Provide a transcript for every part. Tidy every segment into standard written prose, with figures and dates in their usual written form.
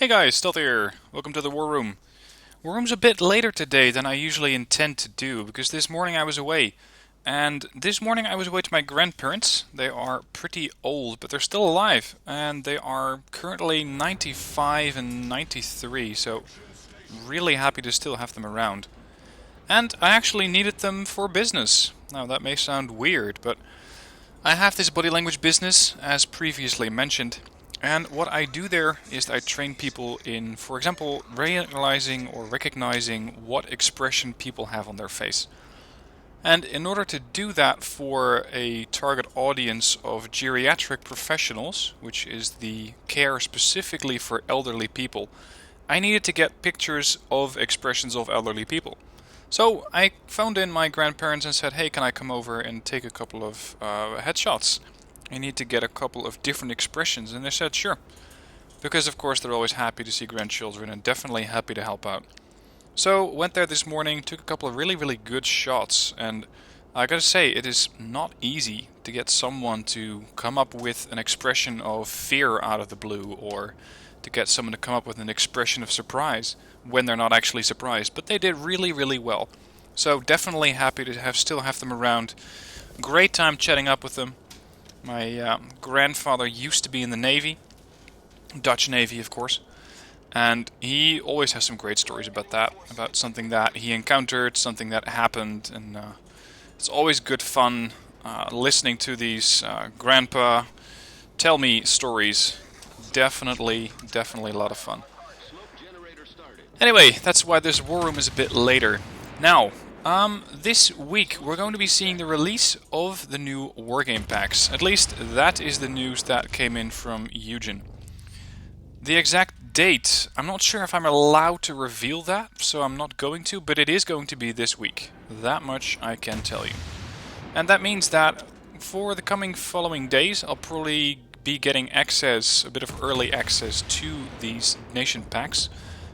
Hey guys, Stealth here. Welcome to the War Room. War Room's a bit later today than I usually intend to do because this morning I was away. And this morning I was away to my grandparents. They are pretty old, but they're still alive. And they are currently 95 and 93, so really happy to still have them around. And I actually needed them for business. Now that may sound weird, but I have this body language business, as previously mentioned, and what I do there is I train people in, for example, realizing or recognizing what expression people have on their face. And in order to do that for a target audience of geriatric professionals, which is the care specifically for elderly people, I needed to get pictures of expressions of elderly people. So I phoned in my grandparents and said, hey, can I come over and take a couple of headshots? I need to get a couple of different expressions. And they said, sure. Because of course they're always happy to see grandchildren and definitely happy to help out. So went there this morning, took a couple of really good shots. And I gotta say, it is not easy to get someone to come up with an expression of fear out of the blue, or to get someone to come up with an expression of surprise when they're not actually surprised. But they did really well. So definitely happy to still have them around. Great time chatting up with them. My grandfather used to be in the Navy, Dutch Navy of course, and he always has some great stories about that, about something that he encountered, something that happened, and it's always good fun listening to these grandpa tell me stories. Definitely a lot of fun. Anyway, that's why this War Room is a bit later. Now, this week we're going to be seeing the release of the new Wargame packs. At least that is the news that came in from Eugen. The exact date, I'm not sure if I'm allowed to reveal that, so I'm not going to, but it is going to be this week. That much I can tell you. And that means that for the following days, I'll probably be getting access, a bit of early access to these nation packs.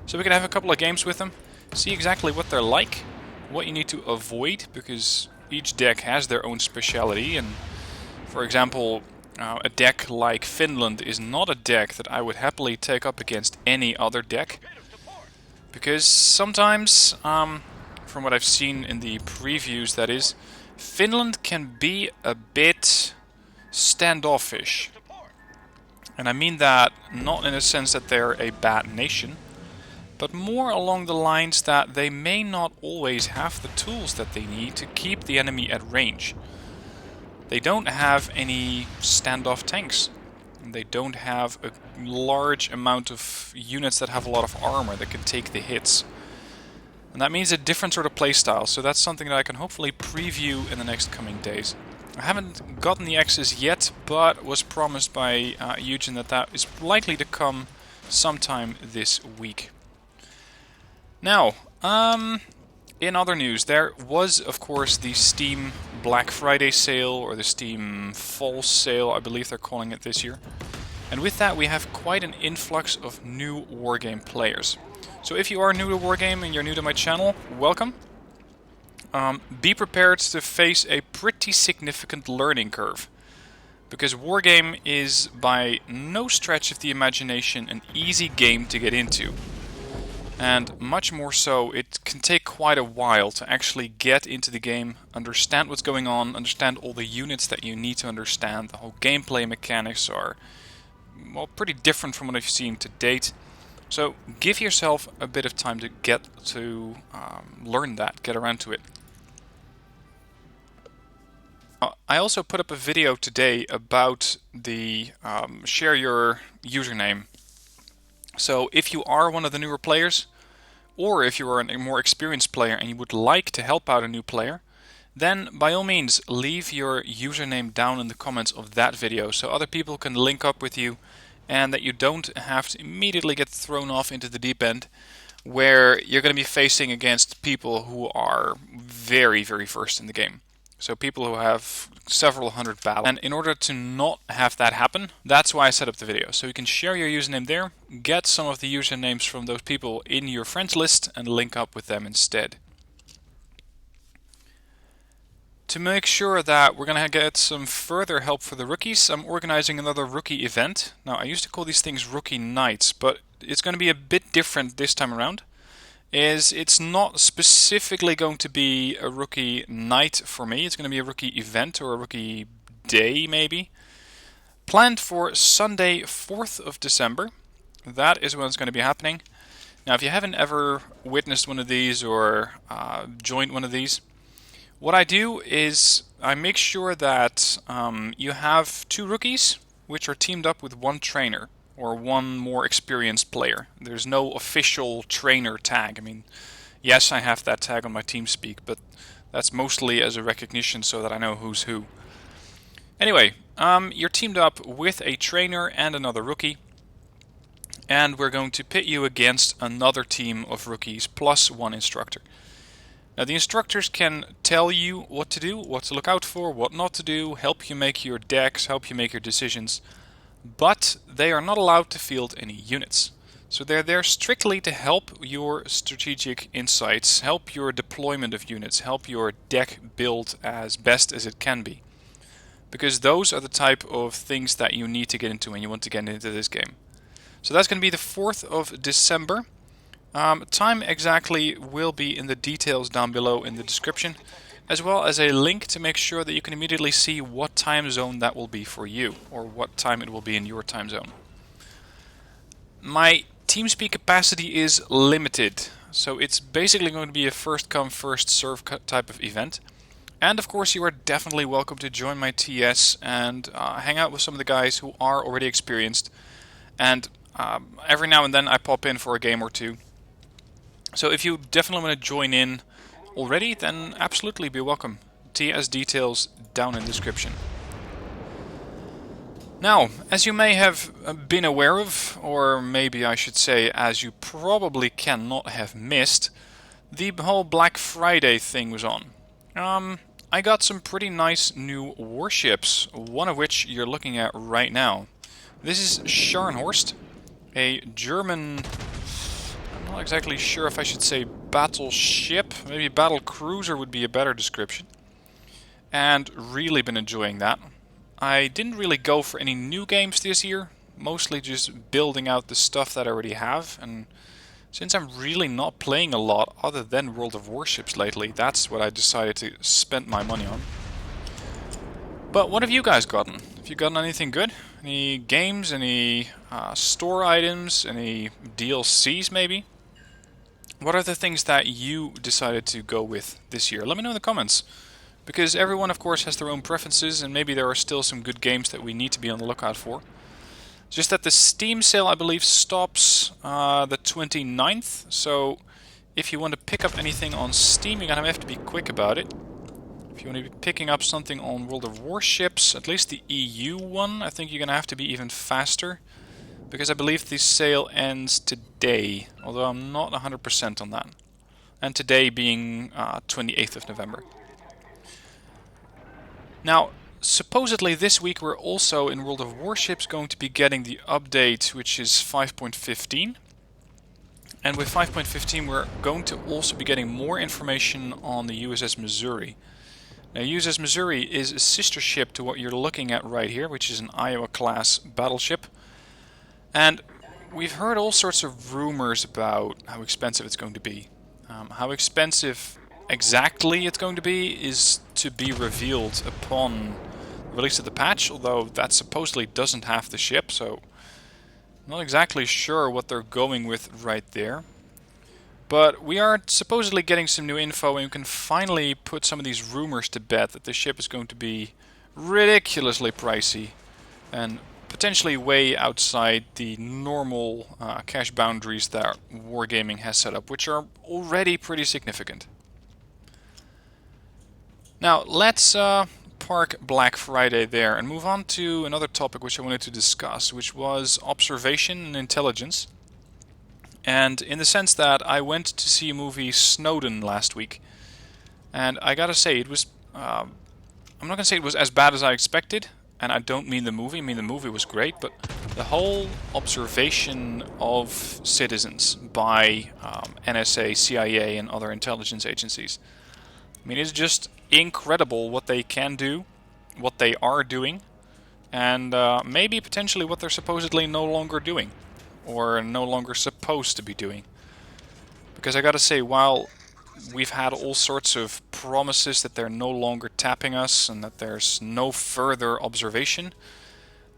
So we can have a couple of games with them, see exactly what they're like, what you need to avoid, because each deck has their own speciality. And for example, a deck like Finland is not a deck that I would happily take up against any other deck, because sometimes, from what I've seen in the previews, that is, Finland can be a bit standoffish. And I mean that not in a sense that they're a bad nation, but more along the lines that they may not always have the tools that they need to keep the enemy at range. They don't have any standoff tanks. They don't have a large amount of units that have a lot of armor that can take the hits. And that means a different sort of playstyle, so that's something that I can hopefully preview in the next coming days. I haven't gotten the access yet, but was promised by Eugen that is likely to come sometime this week. Now, in other news, there was, of course, the Steam Black Friday sale, or the Steam Fall sale, I believe they're calling it this year. And with that, we have quite an influx of new Wargame players. So if you are new to Wargame and you're new to my channel, welcome. Be prepared to face a pretty significant learning curve, because Wargame is by no stretch of the imagination an easy game to get into. And much more so, it can take quite a while to actually get into the game, understand what's going on, understand all the units that you need to understand. The whole gameplay mechanics are, well, pretty different from what I've seen to date. So give yourself a bit of time to get to learn that, get around to it. I also put up a video today about the share your username. So if you are one of the newer players, or if you are a more experienced player and you would like to help out a new player, then by all means leave your username down in the comments of that video so other people can link up with you, and that you don't have to immediately get thrown off into the deep end where you're going to be facing against people who are very first in the game. So people who have several hundred battles. And in order to not have that happen, that's why I set up the video. So you can share your username there, get some of the usernames from those people in your friends list, and link up with them instead. To make sure that we're going to get some further help for the rookies, I'm organizing another rookie event. Now, I used to call these things rookie nights, but it's going to be a bit different this time around, is it's not specifically going to be a rookie night for me. It's going to be a rookie event or a rookie day maybe. Planned for Sunday 4th of December. That is when it's going to be happening. Now if you haven't ever witnessed one of these or joined one of these, what I do is I make sure that you have 2 rookies which are teamed up with 1 trainer or 1 more experienced player. There's no official trainer tag. I mean, yes, I have that tag on my TeamSpeak, but that's mostly as a recognition so that I know who's who. Anyway, you're teamed up with a trainer and another rookie, and we're going to pit you against another team of rookies plus 1 instructor. Now the instructors can tell you what to do, what to look out for, what not to do, help you make your decks, help you make your decisions, but they are not allowed to field any units. So they're there strictly to help your strategic insights, help your deployment of units, help your deck build as best as it can be. Because those are the type of things that you need to get into when you want to get into this game. So that's going to be the 4th of December. Time exactly will be in the details down below in the description, as well as a link to make sure that you can immediately see what time zone that will be for you, or what time it will be in your time zone. My TeamSpeak capacity is limited, so it's basically going to be a first come first serve type of event. And of course you are definitely welcome to join my TS and hang out with some of the guys who are already experienced. And every now and then I pop in for a game or 2. So if you definitely want to join in already, then absolutely be welcome. TS details down in the description. Now, as you may have been aware of, or maybe I should say as you probably cannot have missed, the whole Black Friday thing was on. I got some pretty nice new warships, one of which you're looking at right now. This is Scharnhorst, a German, I'm not exactly sure if I should say battleship, maybe battle cruiser would be a better description. And really been enjoying that. I didn't really go for any new games this year, mostly just building out the stuff that I already have, and since I'm really not playing a lot other than World of Warships lately, that's what I decided to spend my money on. But what have you guys gotten? Have you gotten anything good? Any games, any store items, any DLCs maybe? What are the things that you decided to go with this year? Let me know in the comments. Because everyone of course has their own preferences, and maybe there are still some good games that we need to be on the lookout for. Just that the Steam sale, I believe, stops the 29th, so if you want to pick up anything on Steam, you're going to have to be quick about it. If you want to be picking up something on World of Warships, at least the EU one, I think you're going to have to be even faster, because I believe the sale ends today, although I'm not 100% on that. And today being 28th of November. Now, supposedly this week we're also in World of Warships going to be getting the update, which is 5.15. And with 5.15 we're going to also be getting more information on the USS Missouri. Now USS Missouri is a sister ship to what you're looking at right here, which is an Iowa-class battleship. And we've heard all sorts of rumors about how expensive it's going to be. How expensive exactly it's going to be is to be revealed upon release of the patch, although that supposedly doesn't have the ship, so I'm not exactly sure what they're going with right there. But we are supposedly getting some new info, and we can finally put some of these rumors to bed that the ship is going to be ridiculously pricey and potentially way outside the normal cash boundaries that Wargaming has set up, which are already pretty significant. Now, let's park Black Friday there and move on to another topic which I wanted to discuss, which was observation and intelligence. And in the sense that I went to see a movie Snowden last week, and I gotta say, it was, I'm not gonna say it was as bad as I expected, and I don't mean the movie, I mean the movie was great, but the whole observation of citizens by NSA, CIA, and other intelligence agencies. I mean, it's just incredible what they can do, what they are doing, and maybe potentially what they're supposedly no longer doing. or no longer supposed to be doing. Because I gotta say, while we've had all sorts of promises that they're no longer tapping us and that there's no further observation,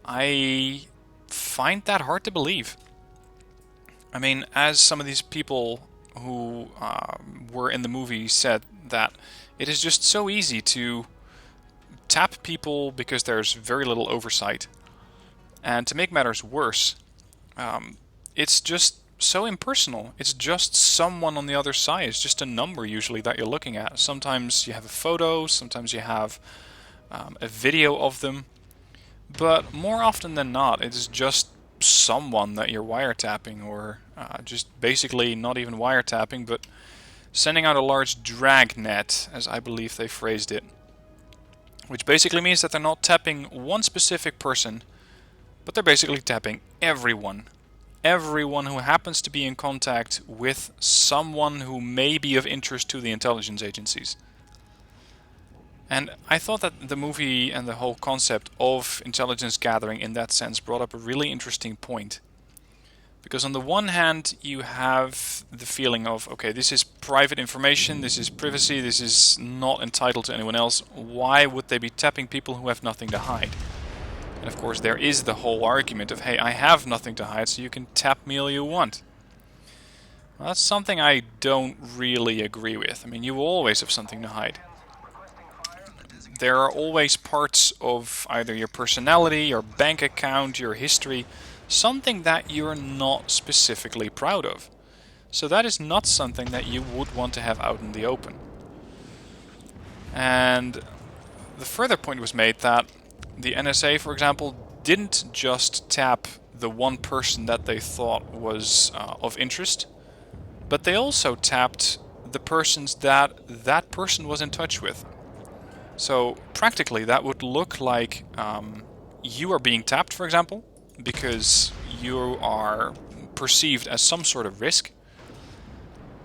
I find that hard to believe. I mean, as some of these people who were in the movie said, that it is just so easy to tap people because there's very little oversight. And to make matters worse, it's just so impersonal. It's just someone on the other side. It's just a number usually that you're looking at. Sometimes you have a photo, sometimes you have a video of them. But more often than not, it's just someone that you're wiretapping, or just basically not even wiretapping, but sending out a large drag net, as I believe they phrased it. Which basically means that they're not tapping one specific person, but they're basically tapping everyone. Everyone who happens to be in contact with someone who may be of interest to the intelligence agencies. And I thought that the movie and the whole concept of intelligence gathering in that sense brought up a really interesting point. Because on the one hand, you have the feeling of, okay, this is private information, this is privacy, this is not entitled to anyone else. Why would they be tapping people who have nothing to hide? And of course, there is the whole argument of, hey, I have nothing to hide, so you can tap me all you want. Well, that's something I don't really agree with. I mean, you always have something to hide. There are always parts of either your personality, your bank account, your history, something that you're not specifically proud of. So that is not something that you would want to have out in the open. And the further point was made that the NSA, for example, didn't just tap the one person that they thought was of interest, but they also tapped the persons that that person was in touch with. So practically that would look like you are being tapped, for example, because you are perceived as some sort of risk.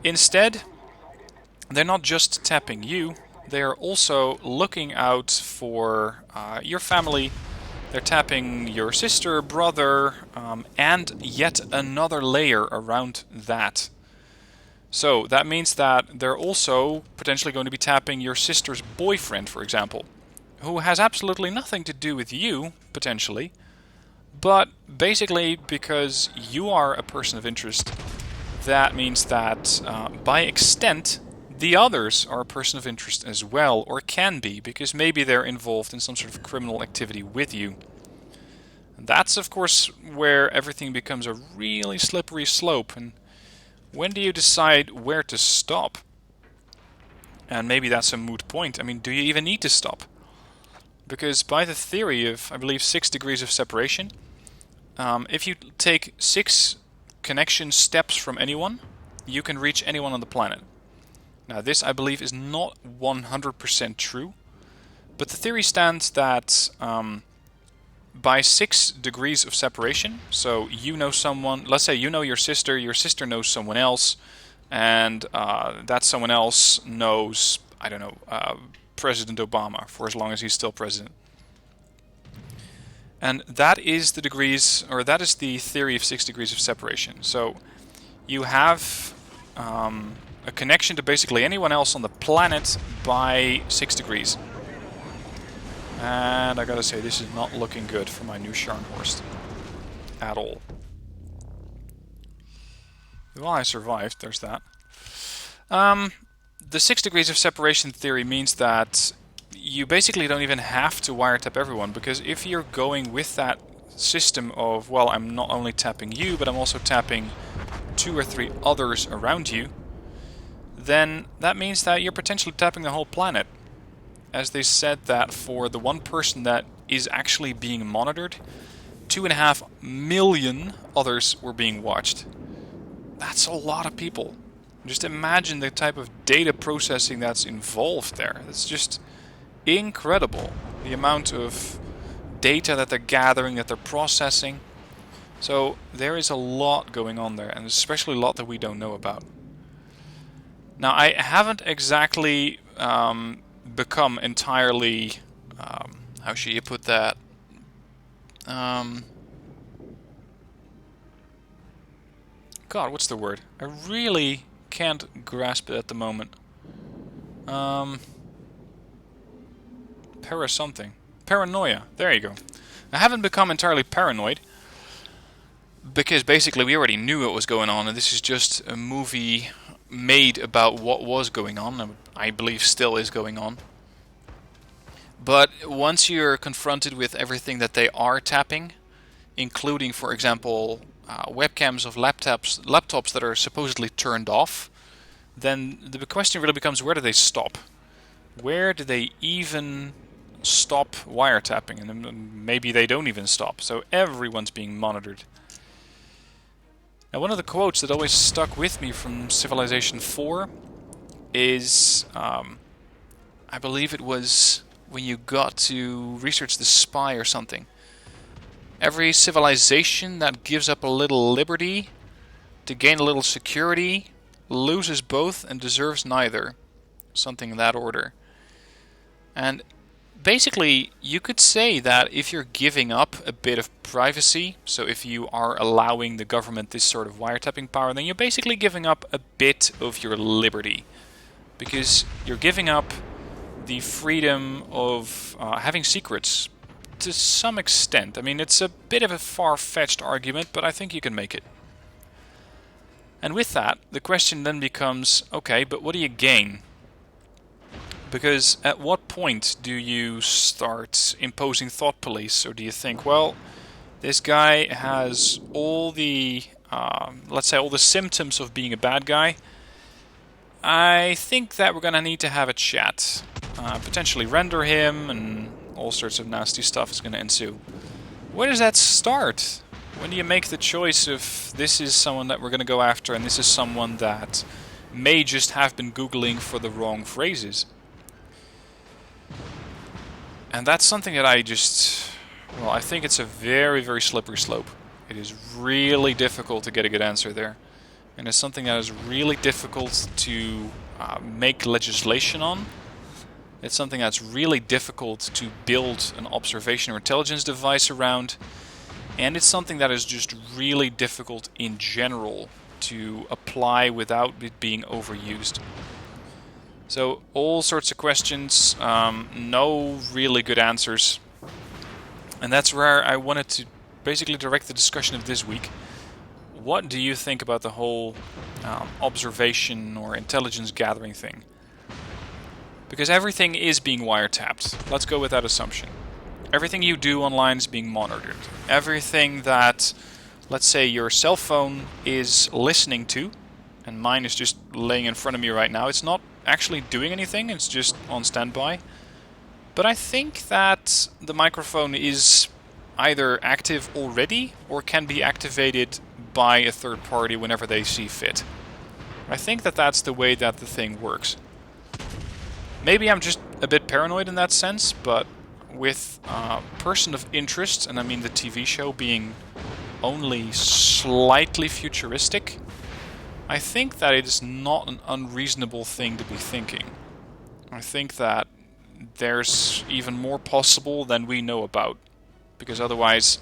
Instead, they're not just tapping you, they are also looking out for your family. They're tapping your sister, brother, and yet another layer around that. So that means that they're also potentially going to be tapping your sister's boyfriend, for example, who has absolutely nothing to do with you, potentially, but basically because you are a person of interest, that means that by extent, the others are a person of interest as well, or can be, because maybe they're involved in some sort of criminal activity with you. And that's, of course, where everything becomes a really slippery slope. And when do you decide where to stop? And maybe that's a moot point. I mean, do you even need to stop? Because by the theory of, I believe, 6 degrees of separation, if you take 6 connection steps from anyone, you can reach anyone on the planet. Now, this, I believe, is not 100% true, but the theory stands that by 6 degrees of separation, so you know someone, let's say you know your sister knows someone else, and that someone else knows, I don't know, President Obama, for as long as he's still president. And that is the degrees, or that is the theory of 6 degrees of separation. So you have a connection to basically anyone else on the planet by 6 degrees. And I gotta say, this is not looking good for my new Scharnhorst. At all. Well, I survived, there's that. The 6 degrees of separation theory means that you basically don't even have to wiretap everyone, because if you're going with that system of, well, I'm not only tapping you, but I'm also tapping 2 or 3 others around you, then that means that you're potentially tapping the whole planet. As they said that for the one person that is actually being monitored, 2.5 million others were being watched. That's a lot of people. Just imagine the type of data processing that's involved there. It's just incredible, the amount of data that they're gathering, that they're processing. So there is a lot going on there, and especially a lot that we don't know about. Now, I haven't exactly become entirely, how should you put that? God, what's the word? I really can't grasp it at the moment. Something. Paranoia. There you go. I haven't become entirely paranoid, because basically we already knew what was going on, and this is just a movie made about what was going on, and I believe still is going on. But once you're confronted with everything that they are tapping, including, for example, webcams of laptops that are supposedly turned off, then the question really becomes, where do they stop? Where do they even stop wiretapping? And maybe they don't even stop, so everyone's being monitored. Now, one of the quotes that always stuck with me from Civilization 4 is, I believe it was when you got to research the spy or something. Every civilization that gives up a little liberty to gain a little security loses both and deserves neither. Something in that order. And basically, you could say that if you're giving up a bit of privacy, so if you are allowing the government this sort of wiretapping power, then you're basically giving up a bit of your liberty. Because you're giving up the freedom of having secrets to some extent. I mean, it's a bit of a far-fetched argument, but I think you can make it. And with that, the question then becomes, okay, but what do you gain? Because at what point do you start imposing thought police, or do you think, well, this guy has all the, let's say, all the symptoms of being a bad guy. I think that we're going to need to have a chat. Potentially render him, and all sorts of nasty stuff is going to ensue. Where does that start? When do you make the choice of this is someone that we're going to go after, and this is someone that may just have been Googling for the wrong phrases? And that's something that I think it's a very, very slippery slope. It is really difficult to get a good answer there. And it's something that is really difficult to make legislation on. It's something that's really difficult to build an observation or intelligence device around. And it's something that is just really difficult in general to apply without it being overused. So all sorts of questions, no really good answers. And that's where I wanted to basically direct the discussion of this week. What do you think about the whole observation or intelligence gathering thing? Because everything is being wiretapped. Let's go with that assumption. Everything you do online is being monitored. Everything that, let's say, your cell phone is listening to, and mine is just laying in front of me right now, it's not actually doing anything, it's just on standby. But I think that the microphone is either active already or can be activated by a third party whenever they see fit. I think that that's the way that the thing works. Maybe I'm just a bit paranoid in that sense, but with Person of Interest, and I mean the TV show being only slightly futuristic, I think that it is not an unreasonable thing to be thinking. I think that there's even more possible than we know about, because otherwise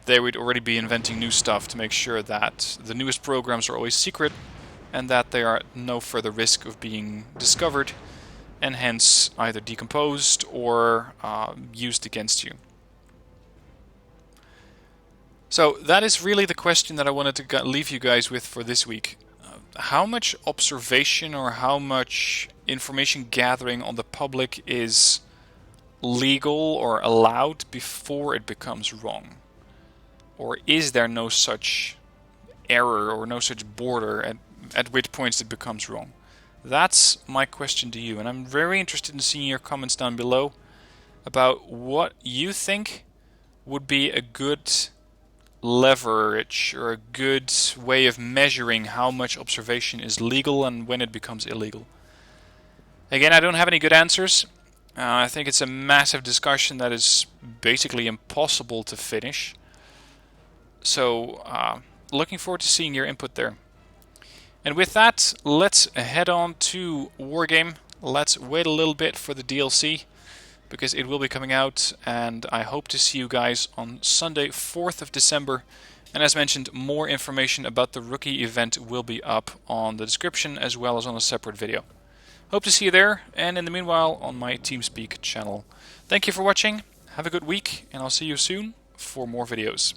they would already be inventing new stuff to make sure that the newest programs are always secret and that they are at no further risk of being discovered and hence either decomposed or used against you. So that is really the question that I wanted to leave you guys with for this week. How much observation or how much information gathering on the public is legal or allowed before it becomes wrong? Or is there no such error or no such border at which points it becomes wrong? That's my question to you, and I'm very interested in seeing your comments down below about what you think would be a good leverage or a good way of measuring how much observation is legal and when it becomes illegal. Again, I don't have any good answers. I think it's a massive discussion that is basically impossible to finish. So, looking forward to seeing your input there. And with that, let's head on to Wargame. Let's wait a little bit for the DLC, because it will be coming out, and I hope to see you guys on Sunday, 4th of December, And as mentioned, more information about the rookie event will be up on the description as well as on a separate video. Hope to see you there, and in the meanwhile on my TeamSpeak channel. Thank you for watching, have a good week, and I'll see you soon for more videos.